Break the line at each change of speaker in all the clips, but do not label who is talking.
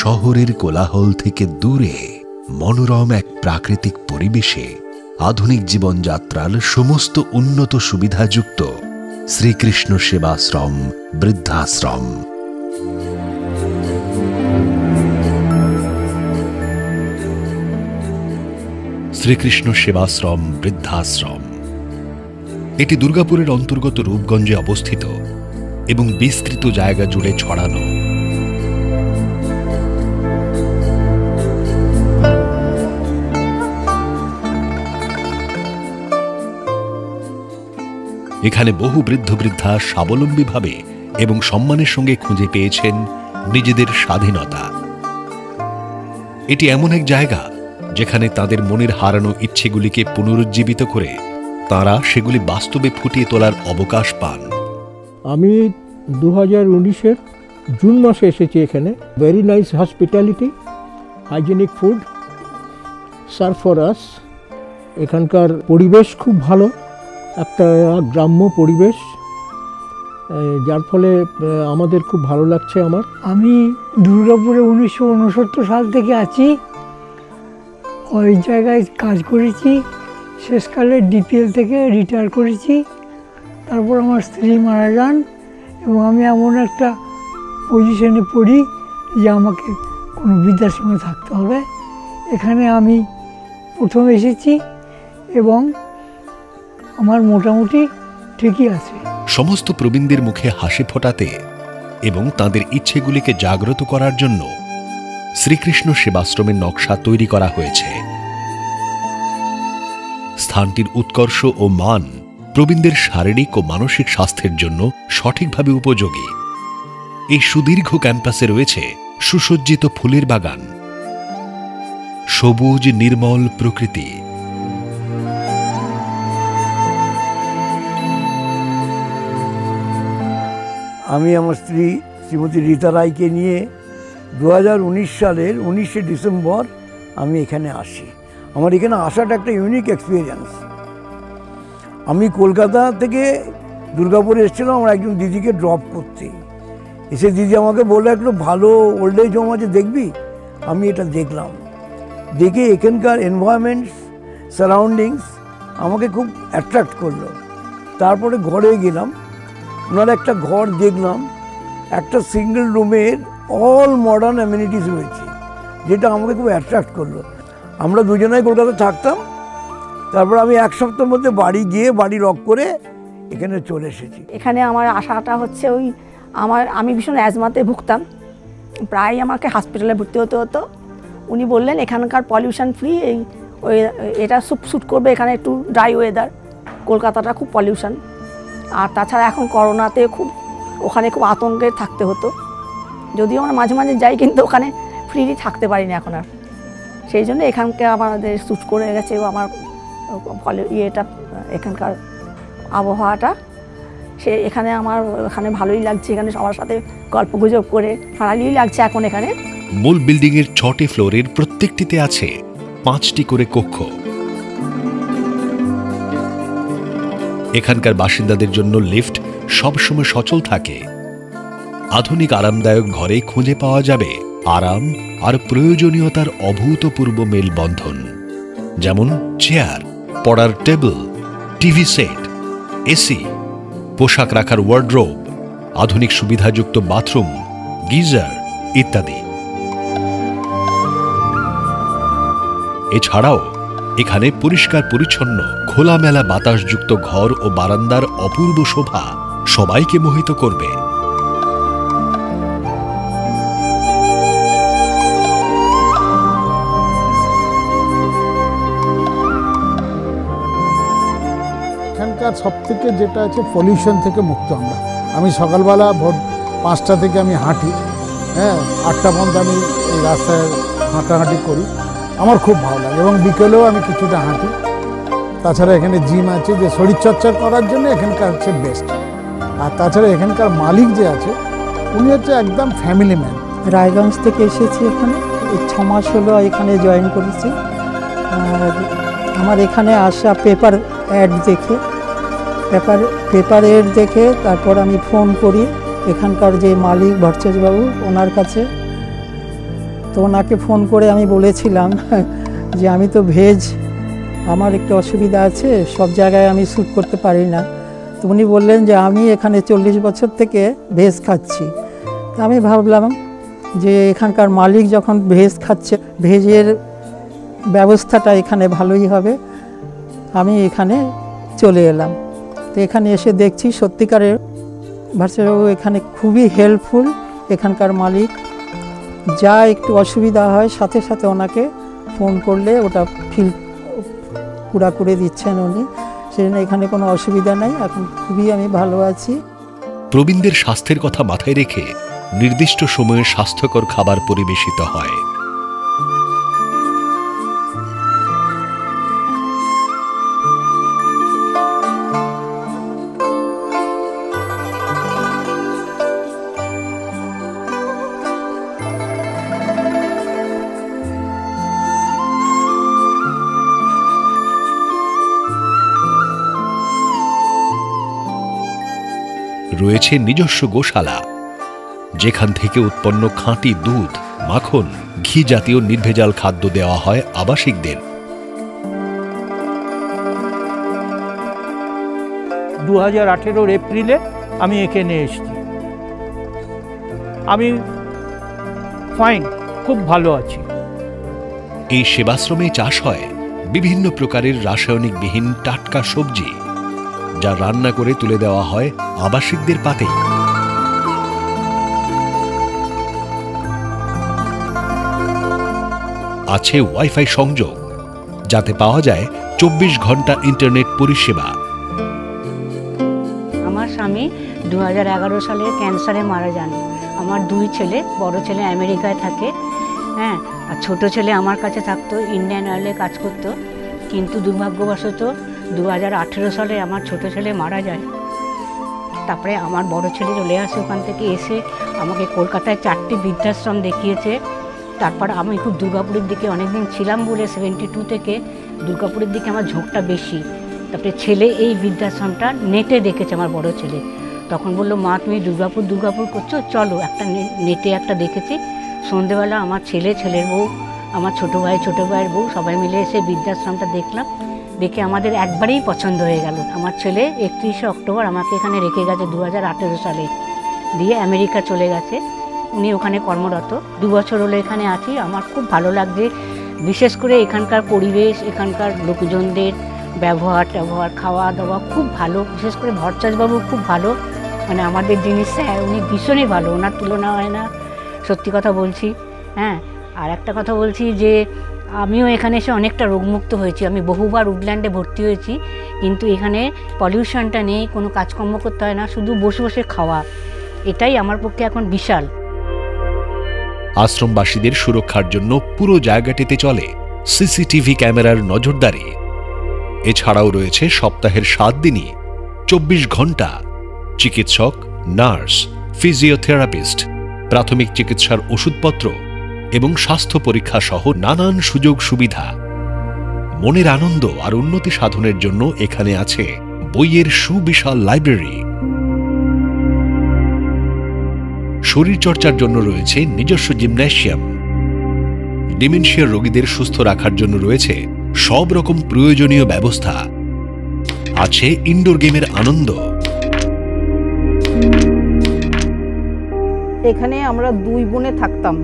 শহরের কোলাহল থেকে দূরে মনোরম এক প্রাকৃতিক পরিবেশে আধুনিক জীবনযাত্রার সমস্ত উন্নত সুবিধাযুক্ত শ্রীকৃষ্ণ সেবাশ্রম বৃদ্ধাশ্রম। শ্রীকৃষ্ণ সেবাশ্রম বৃদ্ধাশ্রম এটি দুর্গাপুরের অন্তর্গত রূপগঞ্জে অবস্থিত এবং বিস্তৃত জায়গা জুড়ে ছড়ানো। এখানে বহু বৃদ্ধ বৃদ্ধা স্বাবলম্বীভাবে এবং সম্মানের সঙ্গে খুঁজে পেয়েছেন নিজেদের স্বাধীনতা। এটি এমন এক জায়গা যেখানে তাদের মনের হারানো ইচ্ছেগুলিকে পুনরুজ্জীবিত করে তারা সেগুলি বাস্তবে ফুটিয়ে তোলার অবকাশ পান।
আমি 2019-এর জুন মাসে এসেছি এখানে। Very nice hospitality, hygienic food serve for us. এখানকার পরিবেশ খুব ভালো, একটা গ্রাম্য পরিবেশ, যার ফলে আমাদের খুব ভালো লাগছে।
আমি দুর্গাপুরে 1969 সাল থেকে আছি। ওই জায়গায় কাজ করেছি, শেষকালে ডিপিএল থেকে রিটায়ার করেছি। তারপর আমার স্ত্রী মারা যান এবং আমি এমন একটা পজিশনে পড়ি যে আমাকে কোনো বৃদ্ধাশ্রমে থাকতে হবে। এখানে আমি প্রথম এসেছি এবং আমার মোটামুটি ঠিকই আছে।
সমস্ত প্রবীণদের মুখে হাসি ফোটাতে এবং তাদের ইচ্ছেগুলিকে জাগ্রত করার জন্য শ্রীকৃষ্ণ সেবাশ্রমের নকশা তৈরি করা হয়েছে। স্থানটির উৎকর্ষ ও মান প্রবীণদের শারীরিক ও মানসিক স্বাস্থ্যের জন্য সঠিকভাবে উপযোগী। এই সুদীর্ঘ ক্যাম্পাসে রয়েছে সুসজ্জিত ফুলের বাগান, সবুজ নির্মল প্রকৃতি।
আমি আমার স্ত্রী শ্রীমতী রীতা রায়কে নিয়ে 2019 সালের 19শে ডিসেম্বর আমি এখানে আসি। আমার এখানে আসাটা একটা ইউনিক এক্সপিরিয়েন্স। আমি কলকাতা থেকে দুর্গাপুরে এসেছিলাম আমার একজন দিদিকে ড্রপ করতে। এসে দিদি আমাকে বললো একটু ভালো ওল্ড এজ হোম আছে দেখবি। আমি এটা দেখলাম, দেখে এখানকার এনভায়রনমেন্টস, সারাউন্ডিংস আমাকে খুব অ্যাট্রাক্ট করলো। তারপরে ঘরে গেলাম, ওনার একটা ঘর দেখলাম, একটা সিঙ্গেল রুমের অল মডার্ন অ্যামিনিটিস রয়েছে, যেটা আমাকে খুব অ্যাট্রাক্ট করলো। আমরা দুজনেই কলকাতায় থাকতাম। তারপর আমি এক সপ্তাহের মধ্যে বাড়ি গিয়ে বাড়ি লক করে এখানে চলে এসেছি।
এখানে আমার আশাটা হচ্ছে আমি ভীষণ অ্যাজমাতে ভুগতাম, প্রায় আমাকে হসপিটালে ভর্তি হতে হতো। উনি বললেন এখানকার পলিউশন ফ্রি, এটা স্যুট করবে, এখানে একটু ড্রাই ওয়েদার, কলকাতাটা খুব পলিউশন। আর তাছাড়া এখন করোনাতে ওখানে খুব আতঙ্কে থাকতে হতো। যদিও আমরা মাঝে মাঝে যাই, কিন্তু ওখানে ফ্রিলি থাকতে পারি না এখন আর। সেই জন্য এখানকে আমাদের স্যুট করে গেছে আমার এখানকার আবহাওয়াটা। এখানে ভালোই লাগছে, এখানে সবার সাথে গল্প গুজব করে ভালোই লাগছে এখন এখানে।
মূল বিল্ডিংয়ের 6টি ফ্লোরের প্রত্যেকটিতে আছে 5টি করে কক্ষ। এখানকার বাসিন্দাদের জন্য লিফট সবসময় সচল থাকে। আধুনিক আরামদায়ক ঘরে খুঁজে পাওয়া যাবে আরাম আর প্রয়োজনীয়তার অভূতপূর্ব মেলবন্ধন, যেমন চেয়ার, পড়ার টেবিল, টিভি সেট, এসি, পোশাক রাখার ওয়ার্ডরোব, আধুনিক সুবিধাযুক্ত বাথরুম, গিজার ইত্যাদি। এছাড়াও এখানে পরিষ্কার পরিচ্ছন্ন খোলামেলা বাতাসযুক্ত ঘর ও বারান্দার অপূর্ব শোভা সবাইকে মোহিত করবে।
এখানকার সব থেকে যেটা আছে পলিউশন থেকে মুক্ত আমরা। আমি সকালবেলা ভোর 5টা থেকে আমি হাঁটি, 8টা পর্যন্ত আমি এই রাস্তায় হাঁটাহাঁটি করি, আমার খুব ভালো লাগে। এবং বিকেলেও আমি কিছুটা হাঁটি। তাছাড়া এখানে জিম আছে, যে শরীরচর্চা করার জন্য এখানকার হচ্ছে বেস্ট। আর তাছাড়া এখানকার মালিক যে আছে উনি হচ্ছে একদম ফ্যামিলি ম্যান।
রায়গঞ্জ থেকে এসেছি এখানে, 6 মাস হলো এখানে জয়েন করেছি। আমার এখানে আসা পেপার অ্যাড দেখে তারপর আমি ফোন করি এখানকার যে মালিক ভট্টাচার্যবাবু, ওনার কাছে
তো ওনাকে ফোন করে আমি বলেছিলাম যে আমি তো ভেজ, আমার একটু অসুবিধা আছে, সব জায়গায় আমি শ্যুট করতে পারি না। তো উনি বললেন যে আমি এখানে 40 বছর থেকে ভেজ খাচ্ছি। তো আমি ভাবলাম যে এখানকার মালিক যখন ভেজ খাচ্ছে, ভেজের ব্যবস্থাটা এখানে ভালোই হবে, আমি এখানে চলে এলাম। তো এখানে এসে দেখছি সত্যিকারের ভাস্করবাবু এখানে খুবই হেল্পফুল। এখানকার মালিক যা একটু অসুবিধা হয় সাথে সাথে ওনাকে ফোন করলে ওটা পুরা করে দিচ্ছেন উনি, সেজন্য এখানে কোনো অসুবিধা নাই। এখন খুবই আমি ভালো আছি।
প্রবীণদের স্বাস্থ্যের কথা মাথায় রেখে নির্দিষ্ট সময়ে স্বাস্থ্যকর খাবার পরিবেশিত হয়। রয়েছে নিজস্ব গোশালা, যেখান থেকে উৎপন্ন খাঁটি দুধ, মাখন, ঘি জাতীয় নির্ভেজাল খাদ্য দেওয়া হয় আবাসিকদের।
2018 এপ্রিলে আমি এখানে এসেছি। আমি ফাইন, খুব ভালো আছি।
এই সেবাশ্রমে চাষ হয় বিভিন্ন প্রকারের রাসায়নিকবিহীন টাটকা সবজি, যা রান্না করে তুলে দেওয়া হয় আবাসিকদের পাতে। আছে ওয়াইফাই সংযোগ, যাতে পাওয়া যায় 24 ঘন্টা ইন্টারনেট পরিষেবা।
আমার স্বামী 2011 সালে ক্যান্সারে মারা যান। আমার 2 ছেলে, বড় ছেলে আমেরিকায় থাকে, হ্যাঁ, আর ছোট ছেলে আমার কাছে থাকতো, ইন্ডিয়ান অয়েলে কাজ করতো। কিন্তু দুর্ভাগ্যবশত 2018 সালে আমার ছোট ছেলে মারা যায়। তারপরে আমার বড় ছেলে চলে আসে ওখান থেকে, এসে আমাকে কলকাতায় 4টি বৃদ্ধাশ্রম দেখিয়েছে। তারপর আমি খুব দুর্গাপুরের দিকে অনেকদিন ছিলাম বলে 72 থেকে দুর্গাপুরের দিকে আমার ঝোঁকটা বেশি। তারপরে ছেলে এই বৃদ্ধাশ্রমটা নেটে দেখেছে, আমার বড় ছেলে। তখন বললো, মা তুমি দুর্গাপুর করছো, চলো একটা নেটে একটা দেখেছি। সন্ধেবেলা আমার ছেলে, ছেলের বউ, আমার ছোটো ভাইয়ের বউ সবাই মিলে এসে বৃদ্ধাশ্রমটা দেখলাম। দেখে আমাদের একবারেই পছন্দ হয়ে গেল। আমার ছেলে 31শে অক্টোবর আমাকে এখানে রেখে গেছে 2018 সালে, দিয়ে আমেরিকা চলে গেছে। উনি ওখানে কর্মরত। 2 বছর হলো এখানে আছি। আমার খুব ভালো লাগছে, বিশেষ করে এখানকার পরিবেশ, এখানকার লোকজনদের ব্যবহার, খাওয়া দাওয়া খুব ভালো। বিশেষ করে ভরচাজবাবু খুব ভালো, মানে আমাদের জিনিস, স্যার উনি ভীষণই ভালো, ওনার তুলনা হয় না, সত্যি কথা বলছি। হ্যাঁ, আর একটা কথা বলছি যে আমিও এখানে এসে অনেকটা রোগমুক্ত হয়েছি। আমি বহুবার উডল্যান্ডে ভর্তি হয়েছি, কিন্তু এখানে পলিউশনটা নেই, কোনো কাজকর্ম করতে হয় না, শুধু বসে বসে খাওয়া, এটাই আমার পক্ষে এখন বিশাল।
আশ্রমবাসীদের সুরক্ষার জন্য পুরো জায়গাটিতে চলে সিসিটিভি ক্যামেরার নজরদারি। এছাড়াও রয়েছে সপ্তাহের 7 দিনই 24 ঘন্টা চিকিৎসক, নার্স, ফিজিওথেরাপিস্ট, প্রাথমিক চিকিৎসার ওষুধপত্র এবং স্বাস্থ্য পরীক্ষা সহ নানান সুযোগ সুবিধা। মনের আনন্দ আর উন্নতি সাধনের জন্য এখানে আছে বইয়ের সুবিশাল লাইব্রেরি। শরীরচর্চার জন্য রয়েছে নিজস্ব জিমন্যাসিয়াম। ডিমেনশিয়া রোগীদের সুস্থ রাখার জন্য রয়েছে সব রকম প্রয়োজনীয় ব্যবস্থা। আছে ইনডোর গেমের আনন্দ।
এখানে আমরা 2 বোনে থাকতাম,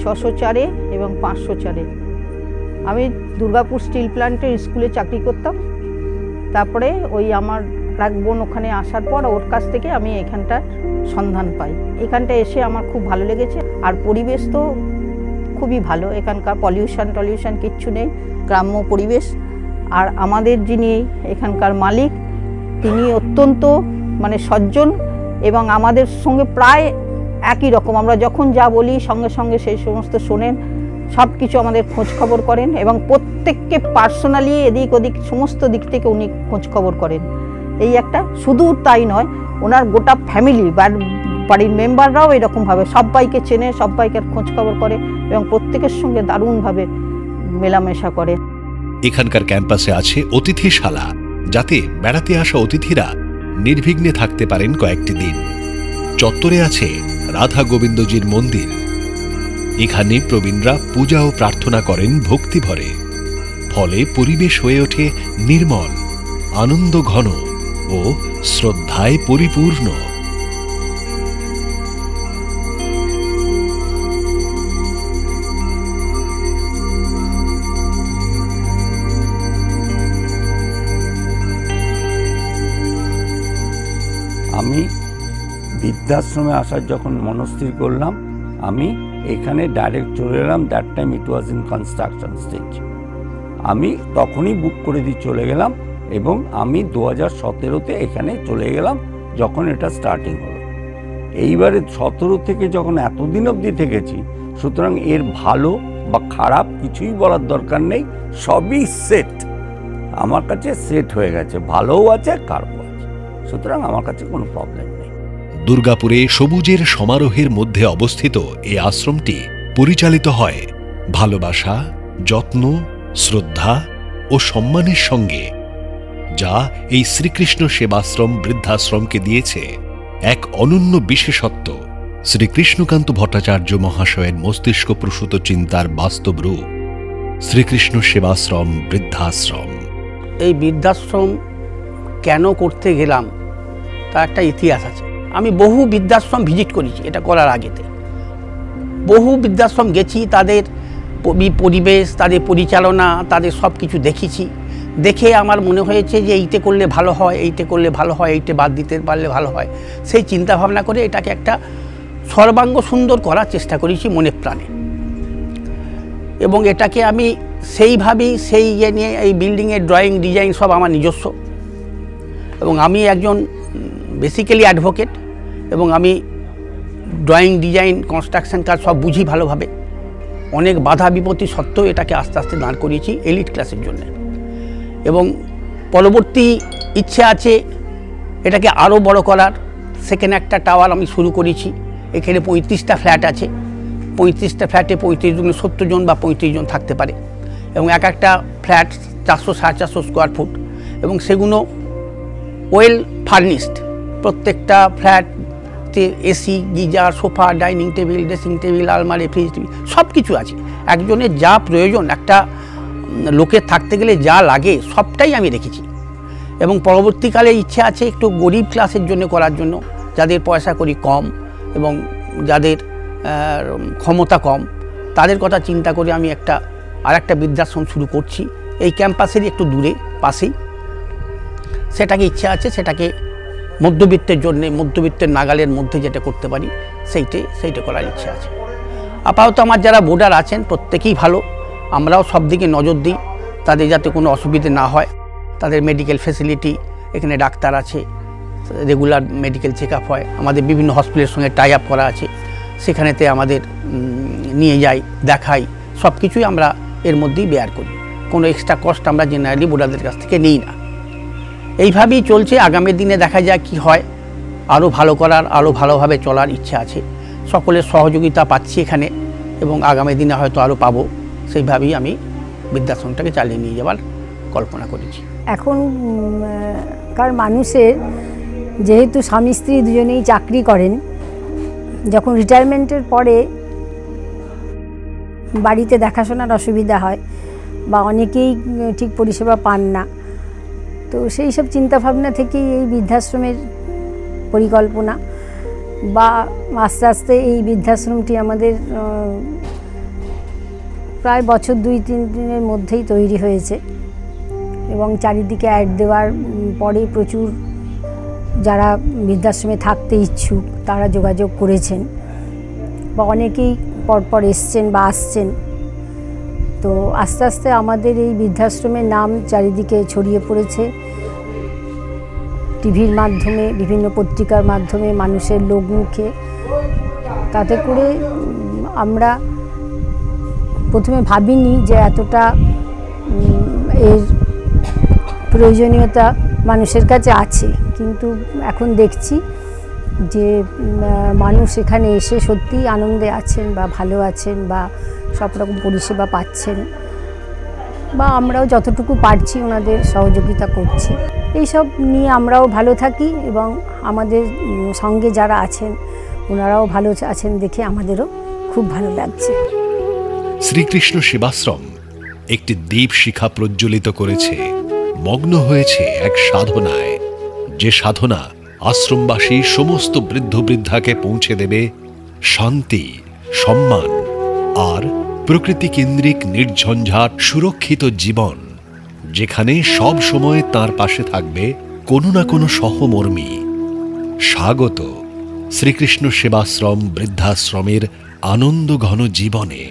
604-এ এবং 504-এ। আমি দুর্গাপুর স্টিল প্ল্যান্টের স্কুলে চাকরি করতাম। তারপরে ওই আমার এক বোন ওখানে আসার পর ওর কাছ থেকে আমি এখানটার সন্ধান পাই। এখানটা এসে আমার খুব ভালো লেগেছে। আর পরিবেশ তো খুবই ভালো, এখানকার পলিউশন কিচ্ছু নেই, গ্রাম্য পরিবেশ। আর আমাদের যিনি এখানকার মালিক, তিনি অত্যন্ত মানে সজ্জন এবং আমাদের সঙ্গে প্রায় একই রকম। আমরা যখন যা বলি সঙ্গে সঙ্গে সেই সমস্ত শোনেন, সব কিছু আমাদের খোঁজ খবর করেন এবং প্রত্যেককে পার্সোনালি এদিক ওদিক সমস্ত দিক থেকে উনি খোঁজ খবর করেন। এই একটা, শুধু তাই নয়, ওনার গোটা ফ্যামিলি বাড়ির মেম্বাররাও এরকমভাবে সবাইকে চেনে, সবাইকে খোঁজ খবর করে এবং প্রত্যেকের সঙ্গে দারুণভাবে মেলামেশা করে।
এখানকার ক্যাম্পাসে আছে অতিথিশালা, যাতে বেড়াতে আসা অতিথিরা নির্বিঘ্নে থাকতে পারেন কয়েকটি দিন। চত্বরে আছে রাধা গোবিন্দজির মন্দির। এখানে প্রবীণরা পূজা ও প্রার্থনা করেন ভক্তিভরে। ফলে পরিবেশ হয়ে ওঠে নির্মল, আনন্দ ঘন ও শ্রদ্ধায় পরিপূর্ণ।
আমি বৃদ্ধাশ্রমে আসার যখন মনস্থির করলাম, আমি এখানে ডাইরেক্ট চলে এলাম। That time it was in construction stage. আমি তখনই বুক করে দিয়ে চলে গেলাম এবং আমি 2017-তে এখানে চলে গেলাম যখন এটা স্টার্টিং হলো। এইবারে 17 থেকে যখন এতদিন অবধি থেকেছি, সুতরাং এর ভালো বা খারাপ কিছুই বলার দরকার নেই, সবই সেট। আমার কাছে সেট হয়ে গেছে, ভালোও আছে খারাপও আছে, সুতরাং আমার কাছে কোনো প্রবলেম নেই।
দুর্গাপুরে সবুজের সমারোহের মধ্যে অবস্থিত এই আশ্রমটি পরিচালিত হয় ভালোবাসা, যত্ন, শ্রদ্ধা ও সম্মানের সঙ্গে, যা এই শ্রীকৃষ্ণ সেবাশ্রম বৃদ্ধাশ্রমকে দিয়েছে এক অনন্য বিশেষত্ব। শ্রীকৃষ্ণকান্ত ভট্টাচার্য মহাশয়ের মস্তিষ্ক প্রসূত চিন্তার বাস্তব রূপ শ্রীকৃষ্ণ সেবাশ্রম বৃদ্ধাশ্রম।
এই বৃদ্ধাশ্রম কেন করতে গেলাম তার একটা ইতিহাস আছে। আমি বহু বৃদ্ধাশ্রম ভিজিট করেছি, এটা করার আগেতে বহু বৃদ্ধাশ্রম গেছি, তাদের পরিবেশ, তাদের পরিচালনা, তাদের সব কিছু দেখেছি। দেখে আমার মনে হয়েছে যে এইতে করলে ভালো হয়, এইতে করলে ভালো হয়, এইতে বাদ দিতে পারলে ভালো হয়। সেই চিন্তা ভাবনা করে এটাকে একটা সর্বাঙ্গ সুন্দর করার চেষ্টা করেছি মনে প্রাণে। এবং এটাকে আমি সেইভাবেই সেই ইয়ে নিয়ে এই বিল্ডিংয়ের ড্রয়িং ডিজাইন সব আমার নিজস্ব। এবং আমি একজন বেসিক্যালি অ্যাডভোকেট এবং আমি ড্রয়িং ডিজাইন কনস্ট্রাকশন কাজ সব বুঝি ভালোভাবে। অনেক বাধা বিপত্তি সত্ত্বেও এটাকে আস্তে আস্তে দাঁড় করিয়েছি এলিট ক্লাসের জন্য। এবং পরবর্তী ইচ্ছে আছে এটাকে আরও বড় করার। সেকেন্ড একটা টাওয়ার আমি শুরু করেছি। এখানে 35টা ফ্ল্যাট আছে। 35টা ফ্ল্যাটে 35 জন 70 জন বা 35 জন থাকতে পারে। এবং এক একটা ফ্ল্যাট 400-450 স্কোয়ার ফুট এবং সেগুলো ওয়েল ফার্নিশড। প্রত্যেকটা ফ্ল্যাটে AC, geyser, sofa, dining table, dressing table, আলমারি, ফ্রিজ, টিভি সব কিছু আছে। একজনের যা প্রয়োজন, একটা লোকের থাকতে গেলে যা লাগে সবটাই আমি রেখেছি। এবং পরবর্তীকালে ইচ্ছে আছে একটু গরিব ক্লাসের জন্য করার জন্য, যাদের পয়সা করি কম এবং যাদের ক্ষমতা কম, তাদের কথা চিন্তা করে আমি আরেকটা বৃদ্ধাশ্রম শুরু করছি এই ক্যাম্পাসেরই একটু দূরে পাশেই। সেটাকে ইচ্ছে আছে সেটাকে মধ্যবিত্তের জন্যে, মধ্যবিত্তের নাগালের মধ্যে যেটা করতে পারি সেইটা করার ইচ্ছে আছে। আপাতত আমার যারা বোর্ডার আছেন প্রত্যেকেই ভালো। আমরাও সব দিকে নজর দিই তাদের যাতে কোনো অসুবিধে না হয়। তাদের মেডিকেল ফেসিলিটি, এখানে ডাক্তার আছে, রেগুলার মেডিকেল চেক আপ হয়। আমাদের বিভিন্ন হসপিটালের সঙ্গে টাই আপ করা আছে, সেখানেতে আমাদের নিয়ে যাই, দেখাই, সব কিছুই আমরা এর মধ্যেই বেয়ার করি। কোনো এক্সট্রা কস্ট আমরা জেনারেলি বোর্ডারদের কাছ থেকে নিই না। এইভাবেই চলছে। আগামী দিনে দেখা যায় কি হয়, আরও ভালো করার, আরও ভালোভাবে চলার ইচ্ছা আছে। সকলের সহযোগিতা পাচ্ছি এখানে এবং আগামী দিনে হয়তো আরও পাবো। সেইভাবেই আমি বৃদ্ধাশ্রমটাকে চালিয়ে নিয়ে যাওয়ার কল্পনা করেছি।
এখনকার মানুষের যেহেতু স্বামী স্ত্রী দুজনেই চাকরি করেন, যখন রিটায়ারমেন্টের পরে বাড়িতে দেখাশোনার অসুবিধা হয় বা অনেকেই ঠিক পরিষেবা পান না, তো সেই সব চিন্তাভাবনা থেকেই এই বৃদ্ধাশ্রমের পরিকল্পনা। বা আস্তে আস্তে এই বৃদ্ধাশ্রমটি আমাদের প্রায় বছর 2-3 দিনের মধ্যেই তৈরি হয়েছে এবং চারিদিকে অ্যাড দেওয়ার পরে প্রচুর যারা বৃদ্ধাশ্রমে থাকতে ইচ্ছুক তারা যোগাযোগ করেছেন বা অনেকেই পরপর এসছেন বা আসছেন। তো আস্তে আস্তে আমাদের এই বৃদ্ধাশ্রমের নাম চারিদিকে ছড়িয়ে পড়েছে, টিভির মাধ্যমে, বিভিন্ন পত্রিকার মাধ্যমে, মানুষের লোকমুখে। তাতে করে আমরা প্রথমে ভাবিনি যে এতটা এর প্রয়োজনীয়তা মানুষের কাছে আছে, কিন্তু এখন দেখছি যে মানুষ এখানে এসে সত্যিই আনন্দে আছেন বা ভালো আছেন বা সব রকম পরিষেবা পাচ্ছেন, বা আমরাও যতটুকু পারছি ওনাদের সহযোগিতা করছি। এইসব নিয়ে আমরাও ভালো থাকি এবং আমাদের সঙ্গে যারা আছেন ওনারাও ভালো আছেন দেখে আমাদেরও খুব ভালো লাগছে।
শ্রীকৃষ্ণ সেবাশ্রম একটি দীপ শিখা প্রজ্বলিত করেছে, মগ্ন হয়েছে এক সাধনায়, যে সাধনা আশ্রমবাসী সমস্ত বৃদ্ধ বৃদ্ধাকে পৌঁছে দেবে শান্তি, সম্মান আর প্রকৃতি কেন্দ্রিক নির্ঝঞ্ঝাট সুরক্ষিত জীবন, যেখানে সব সময় তার পাশে থাকবে কোনো না কোনো সহমর্মী। স্বাগত শ্রীকৃষ্ণ সেবাশ্রম বৃদ্ধাশ্রমের আনন্দ ঘন জীবনে।